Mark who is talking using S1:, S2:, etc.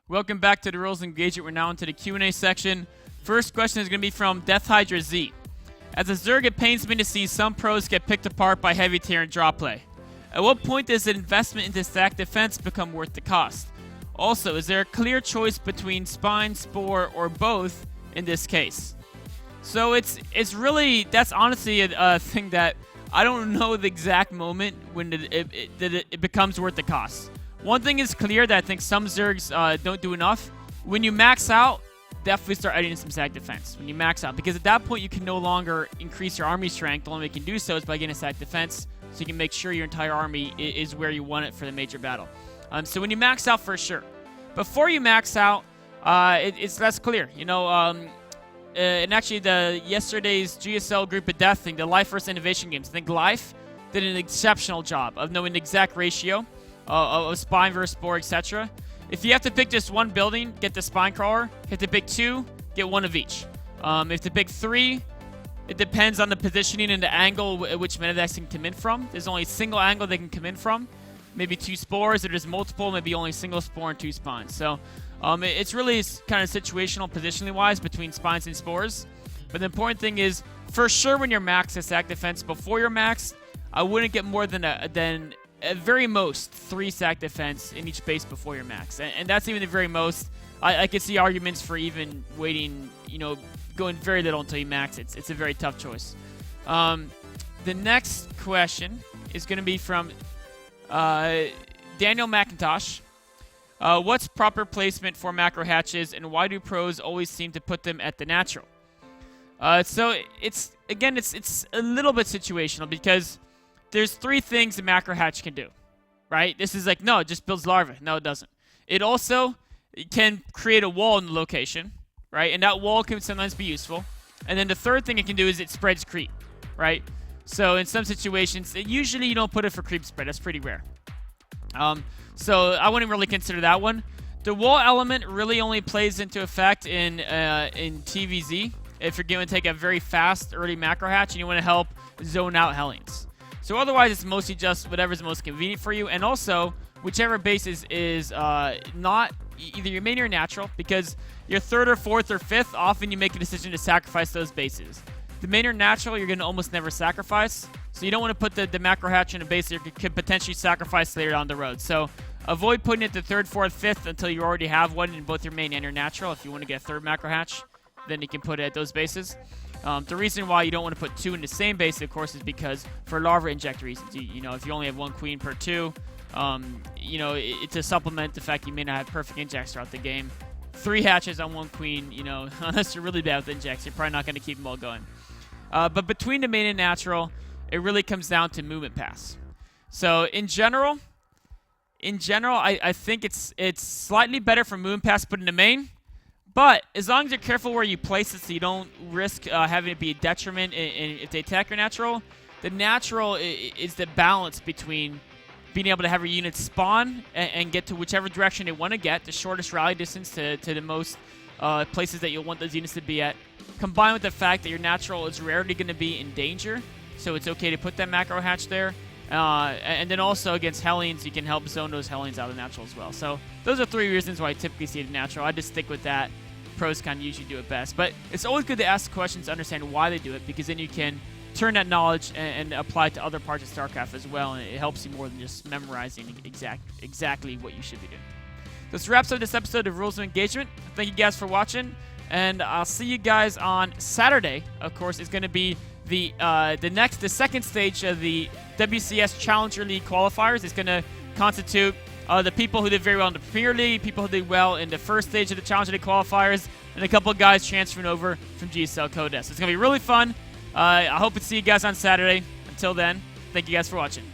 S1: Welcome back to the Rules of Engagement. We're now into the Q&A section. First question is going to be from Death Hydra Z. As a Zerg, it pains me to see some pros get picked apart by heavy tier and drop play. At what point does an investment into stack defense become worth the cost? Also, is there a clear choice between Spine, Spore, or both in this case? So it's really, that's honestly a thing that I don't know the exact moment when it becomes worth the cost. One thing is clear that I think some Zergs don't do enough. When you max out, definitely start adding in some stack defense. When you max out, because at that point you can no longer increase your army strength. The only way you can do so is by getting a stack defense, so you can make sure your entire army is where you want it for the major battle. So when you max out, for sure. Before you max out, it's less clear. You know, and actually yesterday's GSL Group of Death thing, the Life vs. Innovation games, I think Life did an exceptional job of knowing the exact ratio of Spine versus Spore, etc. If you have to pick just one building, get the Spine Crawler. If you have to pick two, get one of each. If you have to pick three, it depends on the positioning and the angle at which Medivacs can come in from. There's only a single angle they can come in from. Maybe two Spores, or there's multiple, maybe only a single Spore and two Spines. So it's really kind of situational, positionally wise, between Spines and Spores. But the important thing is, for sure, when you're maxed at stack defense, before you're maxed, I wouldn't get more than at very most 3 stack defense in each base before your max, and that's even the very most. I could see arguments for even waiting, you know, going very little until you max. It's a very tough choice. The next question is going to be from Daniel McIntosh. What's proper placement for macro hatches, and why do pros always seem to put them at the natural? So it's a little bit situational, because there's 3 things a macro hatch can do, right? This is like, no, it just builds larvae. No, it doesn't. It also can create a wall in the location, right? And that wall can sometimes be useful. And then the third thing it can do is it spreads creep, right? So in some situations, usually you don't put it for creep spread. That's pretty rare. So I wouldn't really consider that one. The wall element really only plays into effect in TVZ if you're going to take a very fast early macro hatch and you want to help zone out Hellions. So otherwise, it's mostly just whatever's most convenient for you, and also whichever base is not either your main or natural, because your 3rd or 4th or 5th, often you make a decision to sacrifice those bases. The main or natural, you're going to almost never sacrifice, so you don't want to put the macro hatch in a base that you could potentially sacrifice later down the road. So avoid putting it to 3rd, 4th, 5th until you already have one in both your main and your natural. If you want to get a 3rd macro hatch, then you can put it at those bases. The reason why you don't want to put 2 in the same base, of course, is because for larva inject reasons. You know, if you only have 1 queen per 2, you know, to supplement the fact you may not have perfect injects throughout the game. 3 hatches on 1 queen, you know, unless you're really bad with injects, you're probably not going to keep them all going. But between the main and natural, it really comes down to movement pass. So in general, I think it's slightly better for movement pass put in the main. But as long as you're careful where you place it so you don't risk having it be a detriment if they attack your natural, the natural is the balance between being able to have your units spawn and get to whichever direction they want to get, the shortest rally distance to the most places that you'll want those units to be at, combined with the fact that your natural is rarely going to be in danger, so it's okay to put that macro hatch there. And then also against Hellions, you can help zone those Hellions out of the natural as well. So those are 3 reasons why I typically see it in natural. I just stick with that. Pros kind of usually do it best. But it's always good to ask questions to understand why they do it, because then you can turn that knowledge and apply it to other parts of StarCraft as well, and it helps you more than just memorizing exactly what you should be doing. This wraps up this episode of Rules of Engagement. Thank you guys for watching, and I'll see you guys on Saturday. Of course, it's going to be the second stage of the WCS Challenger League qualifiers. It's going to constitute the people who did very well in the Premier League, people who did well in the first stage of the Challenger League qualifiers, and a couple of guys transferring over from GSL Codes. It's going to be really fun. I hope to see you guys on Saturday. Until then, thank you guys for watching.